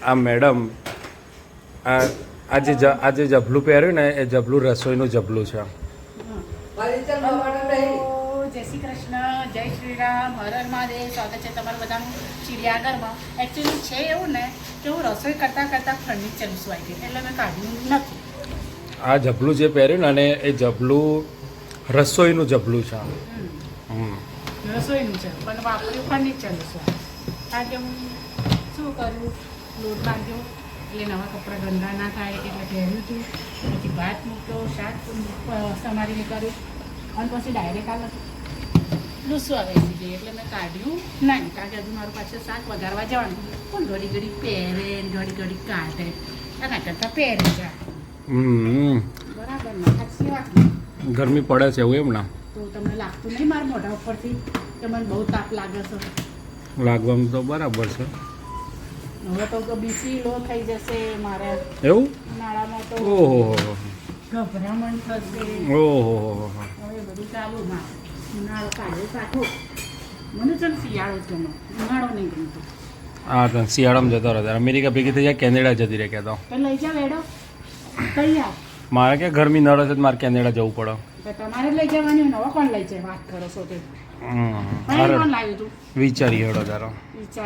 આ મેડમ આજે જબલું પહેર્યું ને એ જબલું રસોઈનું જબલું છે. જય શ્રી કૃષ્ણ, જય શ્રી રામ, હર હર મહાદેવ. સ્વાગત છે તમારું બધાનું ચિડિયાઘરમાં. એકચ્યુઅલી છે એવું ને કે હું રસોઈ કરતાં કરતાં ફર્નિચર સુવાઈ ગઈ એટલે મેં કાઢ્યું નથી. આ જબલું જે પહેર્યું ને અને એ જબલું રસોઈનું જબલું છે. રસોઈનું છે પણ વાપર્યું ફર્નિચરનું છે. કારણ કે હું શું કર્યું, લોટ બાંધ્યો એટલે નવા કપડાં ગંદા ના થાય એટલે પહેર્યું હતું. પછી ભાત મૂક્યો, શાક સમારીને કર્યું અને પછી ડાયરેક્ટ આ લૂસવા બેસી ગઈ એટલે મેં કાઢ્યું નહીં. કારણ કે હજુ મારું પાછળ શાક વઘારવા જવાનું પણ ઘડી ઘડી પહેરે ઘડી ઘડી કાઢે એના કરતાં પહેરે જાય. બરાબર ને? સાચી વાત ને? ગરમી પડે છે એવું એમ ને? તો તમને લાગતું નહીં મારા મોઢા ઉપરથી કે મને બહુ તાપ લાગે છે? લાગવામાં તો બરાબર છે. હવે તો બીપી લો થઈ જશે મારે. એવું? ઉનાળામાં તો ઓહો ગભરામણ થશે. ઓહો હવે બધું ચાલુ માં ઉનાળો કાઢો કાઢો. મને છે ને શિયાળો જ ગમે, ઉનાળો નહીં ગમતો. હા તો શિયાળામાં જતો રહે અમેરિકા ભેગી થઈ જાય કેનેડા જતી રહે કહેતો. તો લઈ જાવ એડો કઈ આવ. મારે કે ગરમી નડે છે મારે કેનેડા જવું પડે. તો તમારે લઈ જવાની નવા કોણ લઈ જાય? વાત કરો છો તે. કોણ લાવ્યું તું? વિચારી હેડો તારો વિચાર